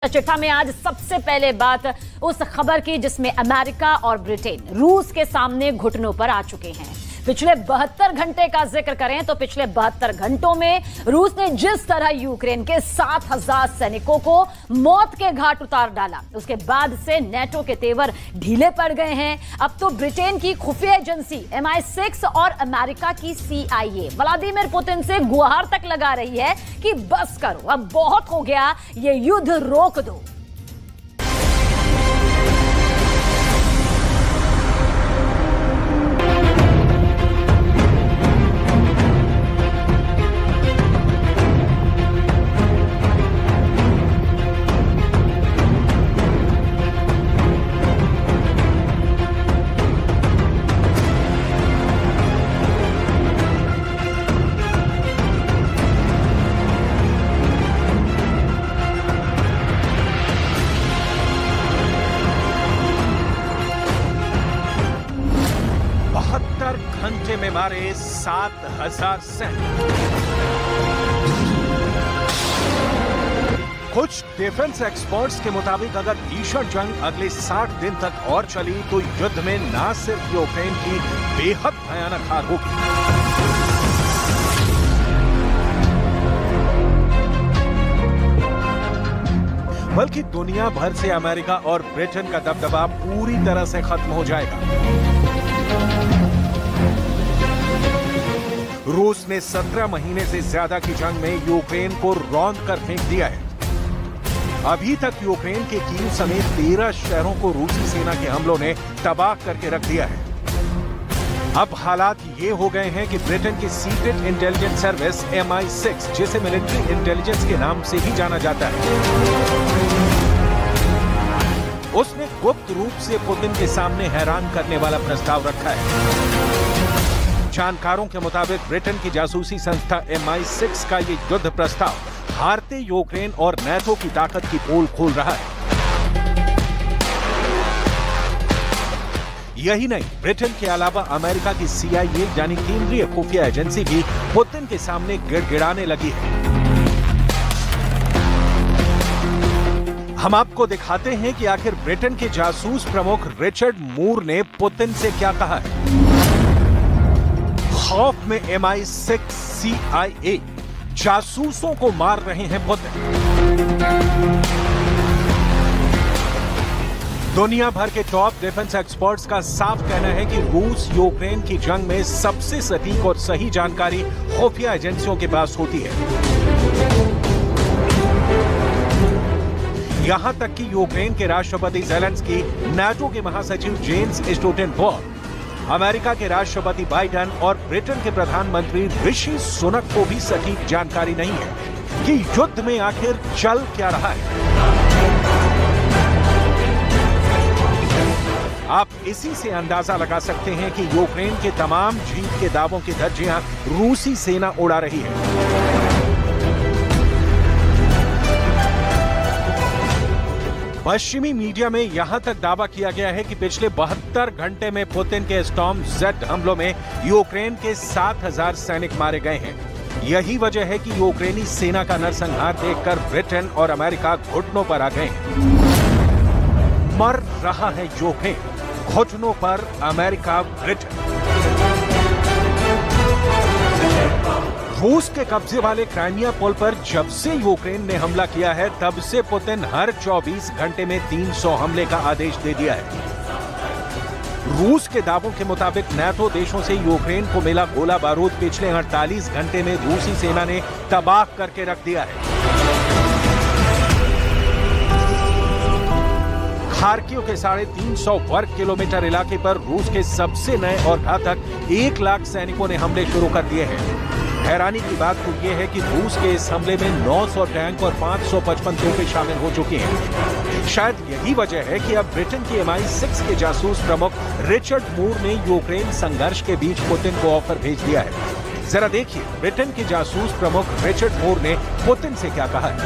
चिट्ठा में आज सबसे पहले बात उस खबर की जिसमें अमेरिका और ब्रिटेन रूस के सामने घुटनों पर आ चुके हैं। पिछले 72 घंटे का जिक्र करें तो पिछले 72 घंटों में रूस ने जिस तरह यूक्रेन के 7,000 सैनिकों को मौत के घाट उतार डाला, उसके बाद से नेटो के तेवर ढीले पड़ गए हैं। अब तो ब्रिटेन की खुफिया एजेंसी MI6 और अमेरिका की CIA व्लादिमीर पुतिन से गुहार तक लगा रही है कि बस करो, अब बहुत हो गया, ये युद्ध रोक दो। घंटे में मारे 7,000 सैनिक। कुछ डिफेंस एक्सपर्ट्स के मुताबिक अगर भीषण जंग अगले 60 दिन तक और चली तो युद्ध में न सिर्फ यूक्रेन की बेहद भयानक हार होगी, बल्कि दुनिया भर से अमेरिका और ब्रिटेन का दबदबा पूरी तरह से खत्म हो जाएगा। रूस ने 17 महीने से ज्यादा की जंग में यूक्रेन को रौंद कर फेंक दिया है। अभी तक यूक्रेन के कीव समेत 13 शहरों को रूसी सेना के हमलों ने तबाह करके रख दिया है। अब हालात ये हो गए हैं कि ब्रिटेन की सीक्रेट इंटेलिजेंस सर्विस MI6, जिसे मिलिट्री इंटेलिजेंस के नाम से भी जाना जाता है, उसने गुप्त रूप से पुतिन के सामने हैरान करने वाला प्रस्ताव रखा है। जानकारों के मुताबिक ब्रिटेन की जासूसी संस्था MI6 का ये युद्ध प्रस्ताव हारते यूक्रेन और नेटो की ताकत की पोल खोल रहा है। यही नहीं, ब्रिटेन के अलावा अमेरिका की CIA यानी केंद्रीय खुफिया एजेंसी भी पुतिन के सामने गिड़गिड़ाने लगी है। हम आपको दिखाते हैं कि आखिर ब्रिटेन के जासूस प्रमुख रिचर्ड मूर ने पुतिन से क्या कहा है। खौफ में MI6 CIA जासूसों को मार रहे हैं पुतिन। दुनिया भर के टॉप डिफेंस एक्सपर्ट्स का साफ कहना है कि रूस यूक्रेन की जंग में सबसे सटीक और सही जानकारी खुफिया एजेंसियों के पास होती है। यहां तक कि यूक्रेन के राष्ट्रपति ज़ेलेंस्की, नाटो के महासचिव जेम्स स्टोल्टनबर्ग, अमेरिका के राष्ट्रपति बाइडेन और ब्रिटेन के प्रधानमंत्री ऋषि सुनक को भी सटीक जानकारी नहीं है कि युद्ध में आखिर चल क्या रहा है। आप इसी से अंदाजा लगा सकते हैं कि यूक्रेन के तमाम जीत के दावों की धज्जियां रूसी सेना उड़ा रही है। पश्चिमी मीडिया में यहां तक दावा किया गया है कि पिछले 72 घंटे में पुतिन के स्टॉर्म जेड हमलों में यूक्रेन के 7,000 सैनिक मारे गए हैं। यही वजह है कि यूक्रेनी सेना का नरसंहार देखकर ब्रिटेन और अमेरिका घुटनों पर आ गए। मर रहा है यूक्रेन, घुटनों पर अमेरिका, ब्रिटेन। रूस के कब्जे वाले क्राइमिया पुल पर जब से यूक्रेन ने हमला किया है तब से पुतिन हर 24 घंटे में 300 हमले का आदेश दे दिया है। रूस के दावों के मुताबिक नाटो देशों से यूक्रेन को मिला गोला बारूद पिछले 48 घंटे में रूसी सेना ने तबाह करके रख दिया है। खार्किव के 350 वर्ग किलोमीटर इलाके पर रूस के सबसे नए और घातक 1 लाख सैनिकों ने हमले शुरू कर दिए हैं। हैरानी की बात तो यह है कि रूस के इस हमले में 900 टैंक और 555 तोपें शामिल हो चुकी हैं। शायद यही वजह है कि अब ब्रिटेन की MI6 के जासूस प्रमुख रिचर्ड मूर ने यूक्रेन संघर्ष के बीच पुतिन को ऑफर भेज दिया है। जरा देखिए ब्रिटेन के जासूस प्रमुख रिचर्ड मूर ने पुतिन से क्या कहा है।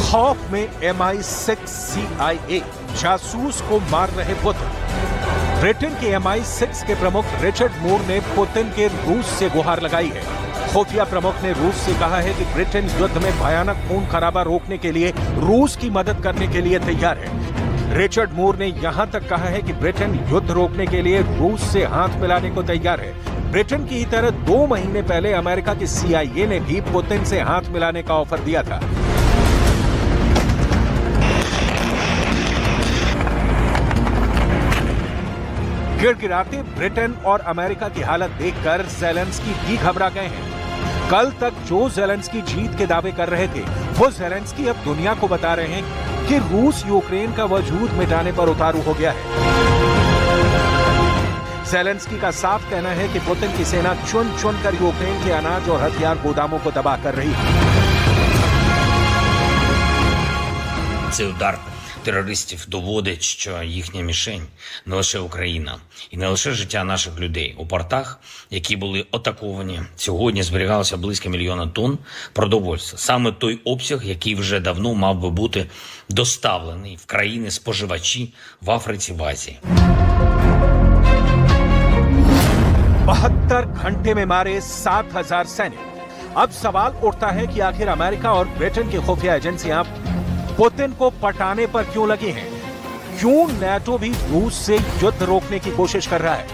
खौफ में MI6 CIA जासूस को मार रहे पुतिन। ब्रिटेन के MI6 के प्रमुख रिचर्ड मूर ने पुतिन के रूस से गुहार लगाई है। खुफिया प्रमुख ने रूस से कहा है कि ब्रिटेन युद्ध में भयानक खून खराबा रोकने के लिए रूस की मदद करने के लिए तैयार है। रिचर्ड मूर ने यहां तक कहा है कि ब्रिटेन युद्ध रोकने के लिए रूस से हाथ मिलाने को तैयार है। ब्रिटेन की तरह 2 महीने पहले अमेरिका की CIA ने भी पुतिन से हाथ मिलाने का ऑफर दिया था। गिड़गिड़ाते ब्रिटेन और अमेरिका की हालत देखकर ज़ेलेंस्की भी घबरा गए हैं। कल तक जो ज़ेलेंस्की जीत के दावे कर रहे थे, वो ज़ेलेंस्की अब दुनिया को बता रहे हैं कि रूस यूक्रेन का वजूद मिटाने पर उतारू हो गया है। ज़ेलेंस्की का साफ कहना है कि पुतिन की सेना चुन चुन कर यूक्रेन के अनाज और हथियार गोदामों को तबाह कर रही है। Цей удар терористів доводить, що їхня мішень не лише Україна і не лише життя наших людей. У портах, які були атаковані, сьогодні зберігалося близько 1 мільйона тонн продовольства. Саме той обсяг, який вже давно мав би бути доставлений в країни-споживачі в Африці, в Азії. 72 घंटे में मारे 7,000 सैनिक। अब सवाल उठता है कि आखिर अमेरिका और ब्रिटेन की खुफिया एजेंसियां पुतिन को पटाने पर क्यों लगी हैं? क्यों नाटो भी रूस से युद्ध रोकने की कोशिश कर रहा है?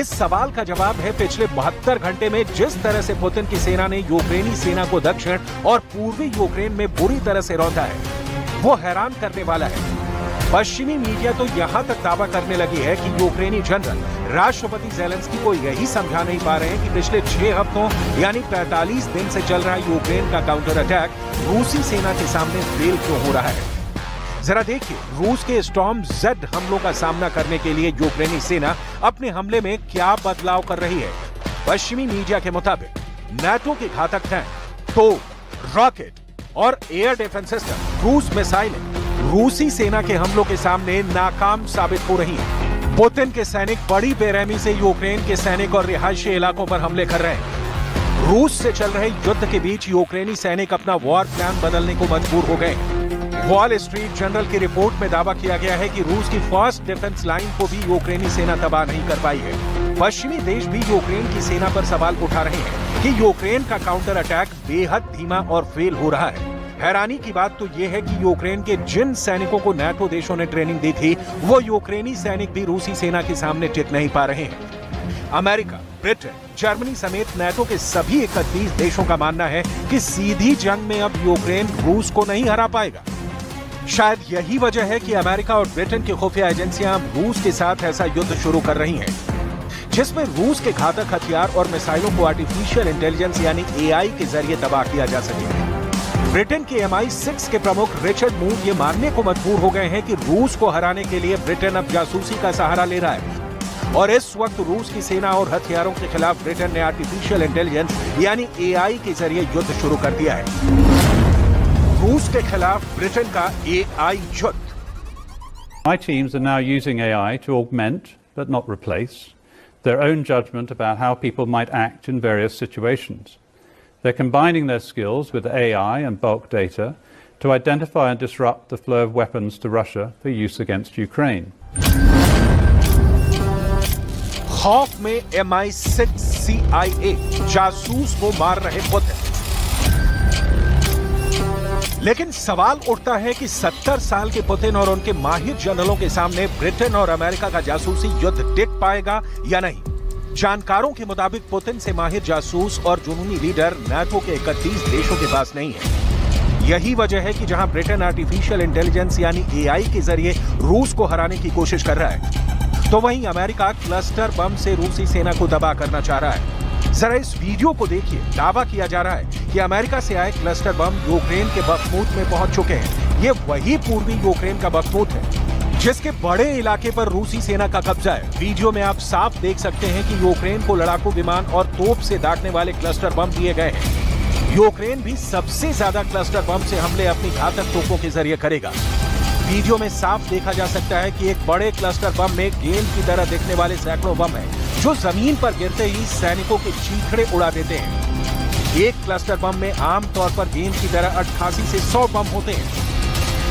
इस सवाल का जवाब है पिछले 72 घंटे में जिस तरह से पुतिन की सेना ने यूक्रेनी सेना को दक्षिण और पूर्वी यूक्रेन में बुरी तरह से रौंदा है, वो हैरान करने वाला है। पश्चिमी मीडिया तो यहां तक दावा करने लगी है कि यूक्रेनी जनरल राष्ट्रपति ज़ेलेंस्की को यही समझा नहीं पा रहे हैं कि पिछले 6 हफ्तों यानी 45 दिन से चल रहा यूक्रेन का काउंटर अटैक रूसी सेना के सामने फेल क्यों हो रहा है। जरा देखिए, रूस के स्टॉर्म जेड हमलों का सामना करने के लिए यूक्रेनी सेना अपने हमले में क्या बदलाव कर रही है। पश्चिमी मीडिया के मुताबिक नाटो के घातक टैंक, तोप, रॉकेट और एयर डिफेंस सिस्टम, क्रूज मिसाइलें रूसी सेना के हमलों के सामने नाकाम साबित हो रही हैं। पुतिन के सैनिक बड़ी बेरहमी से यूक्रेन के सैनिक और रिहायशी इलाकों पर हमले कर रहे हैं। रूस से चल रहे युद्ध के बीच यूक्रेनी सैनिक अपना वॉर प्लान बदलने को मजबूर हो गए। वॉल स्ट्रीट जर्नल की रिपोर्ट में दावा किया गया है कि रूस की फर्स्ट डिफेंस लाइन को भी यूक्रेनी सेना तबाह नहीं कर पाई है। पश्चिमी देश भी यूक्रेन की सेना पर सवाल उठा रहे हैं कि यूक्रेन का काउंटर अटैक बेहद धीमा और फेल हो रहा है। हैरानी की बात तो यह है कि यूक्रेन के जिन सैनिकों को नाटो देशों ने ट्रेनिंग दी थी, वो यूक्रेनी सैनिक भी रूसी सेना के सामने टिक नहीं पा रहे हैं। अमेरिका, ब्रिटेन, जर्मनी समेत नाटो के सभी 31 देशों का मानना है कि सीधी जंग में अब यूक्रेन रूस को नहीं हरा पाएगा। शायद यही वजह है कि अमेरिका और ब्रिटेन की खुफिया एजेंसियां रूस के साथ ऐसा युद्ध शुरू कर रही हैं, जिसमें रूस के घातक हथियार और मिसाइलों को आर्टिफिशियल इंटेलिजेंस यानी AI के जरिए तबाह किया जा सके। ब्रिटेन के MI6 के प्रमुख रिचर्ड मूर ये मानने को मजबूर हो गए हैं कि रूस को हराने के लिए ब्रिटेन अब जासूसी का सहारा ले रहा है और इस वक्त रूस की सेना और हथियारों के खिलाफ ब्रिटेन ने आर्टिफिशियल इंटेलिजेंस यानी AI के जरिए युद्ध शुरू कर दिया है। रूस के खिलाफ ब्रिटेन का AI युद्ध। My teams are now using AI to augment, but not replace, their own judgment about how people might act in various situations. They're combining their skills with AI and bulk data to identify and disrupt the flow of weapons to Russia for use against Ukraine. खौफ में MI6 CIA जासूस को मार रहे Putin. लेकिन सवाल उठता है कि 70 साल के पुतिन और उनके माहिर जनरलों के सामने ब्रिटेन और अमेरिका का जासूसी युद्ध टिक पाएगा या नहीं। जानकारों के मुताबिक पुतिन से माहिर जासूस और जुनूनी लीडर नाटो के 31 देशों के पास नहीं है। यही वजह है कि जहां ब्रिटेन आर्टिफिशियल इंटेलिजेंस यानी AI के जरिए रूस को हराने की कोशिश कर रहा है, तो वहीं अमेरिका क्लस्टर बम से रूसी सेना को तबाह करना चाह रहा है। जरा इस वीडियो को देखिए। दावा किया जा रहा है कि अमेरिका से आए क्लस्टर बम यूक्रेन के बखमूत में पहुंच चुके हैं। ये वही पूर्वी यूक्रेन का बखमूत है जिसके बड़े इलाके पर रूसी सेना का कब्जा है। वीडियो में आप साफ देख सकते हैं कि यूक्रेन को लड़ाकू विमान और तोप से दागने वाले क्लस्टर बम दिए गए हैं। यूक्रेन भी सबसे ज्यादा क्लस्टर बम से हमले अपनी घातक तोपों के जरिए करेगा। वीडियो में साफ देखा जा सकता है कि एक बड़े क्लस्टर बम में गेंद की तरह दिखने वाले सैकड़ों बम हैं, जो जमीन पर गिरते ही सैनिकों के चीखड़े उड़ा देते हैं। एक क्लस्टर बम में आमतौर पर गेंद की तरह 88 से 100 बम होते हैं।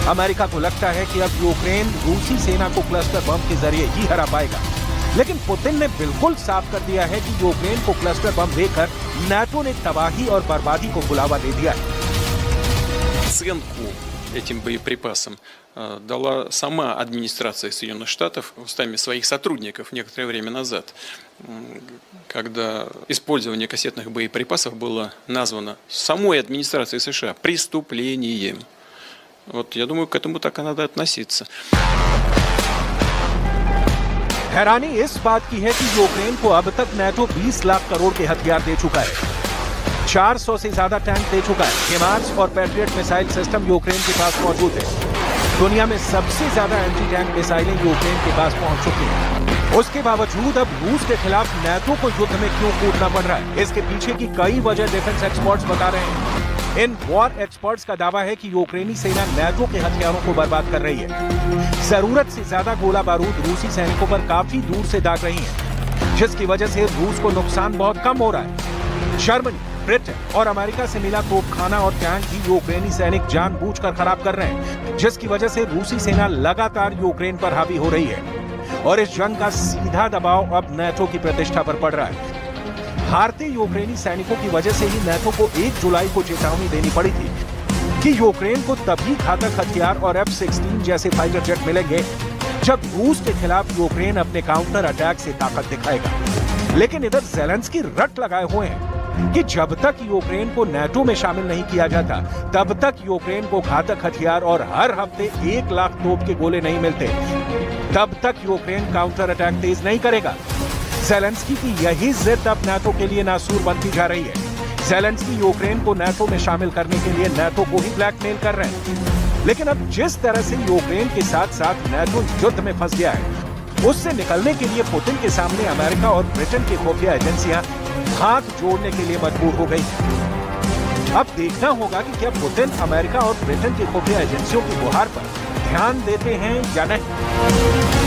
अमेरिका को लगता है कि अब यूक्रेन रूसी सेना को क्लस्टर बम के जरिए ही हरा पाएगा। लेकिन पुतिन ने बिल्कुल साफ कर दिया है कि यूक्रेन को क्लस्टर बम देकर नाटो ने तबाही और बर्बादी को बुलावा दे दिया है। Оценку этим боеприпасам дала сама администрация Соединенных Штатов устами своих сотрудников некоторое время назад, когда использование кассетных боеприпасов было названо самой администрацией США преступлением. Вот я думаю, к этому так и надо относиться. हैरानी इस बात की है कि यूक्रेन को अब तक नाटो 20 लाख करोड़ के हथियार दे चुका है, 400 से ज्यादा टैंक दे चुका है, हिमार्स और पैट्रियट मिसाइल सिस्टम यूक्रेन के पास मौजूद है। दुनिया में सबसे ज्यादा एंटी टैंक मिसाइलें यूक्रेन के पास पहुंच चुकी हैं। उसके बावजूद अब रूस के खिलाफ नाटो को युद्ध में क्यों कूदना पड़ रहा है? इसके पीछे की कई वजह डिफेंस एक्सपर्ट्स बता रहे हैं। इन वॉर एक्सपर्ट्स का दावा है कि यूक्रेनी सेना नाटो के हथियारों को बर्बाद कर रही है। जरूरत से ज्यादा गोला बारूद रूसी सैनिकों पर काफी दूर से दाग रही है, जिसकी वजह से रूस को नुकसान बहुत कम हो रहा है। जर्मनी, ब्रिटेन और अमेरिका से मिला तोपखाना और टैंक भी यूक्रेनी सैनिक जानबूझकर खराब कर रहे हैं, जिसकी वजह से रूसी सेना लगातार यूक्रेन पर हावी हो रही है और इस जंग का सीधा दबाव अब नाटो की प्रतिष्ठा पर पड़ रहा है। हारते यूक्रेनी सैनिकों की वजह से ही नाटो को 1 जुलाई को चेतावनी देनी पड़ी थी कि यूक्रेन को तभी घातक हथियार और F-16 जैसे फाइटर जेट मिलेंगे जब रूस के खिलाफ यूक्रेन अपने काउंटर अटैक से ताकत दिखाएगा। लेकिन इधर ज़ेलेंस्की रट लगाए हुए हैं कि जब तक यूक्रेन को नाटो में शामिल नहीं किया जाता, तब तक यूक्रेन को घातक हथियार और हर हफ्ते 1 लाख तोप के गोले नहीं मिलते, तब तक यूक्रेन काउंटर अटैक तेज नहीं करेगा। ज़ेलेंस्की की यही जिद अब नाटो के लिए नासूर बनती जा रही है। ज़ेलेंस्की यूक्रेन को नाटो में शामिल करने के लिए नाटो को ही ब्लैकमेल कर रहे हैं। लेकिन अब जिस तरह से यूक्रेन के साथ साथ नाटो युद्ध में फंस गया है, उससे निकलने के लिए पुतिन के सामने अमेरिका और ब्रिटेन की खुफिया एजेंसियां हाथ जोड़ने के लिए मजबूर हो गई। अब देखना होगा कि क्या पुतिन अमेरिका और ब्रिटेन की खुफिया एजेंसियों की गुहार पर ध्यान देते हैं या नहीं।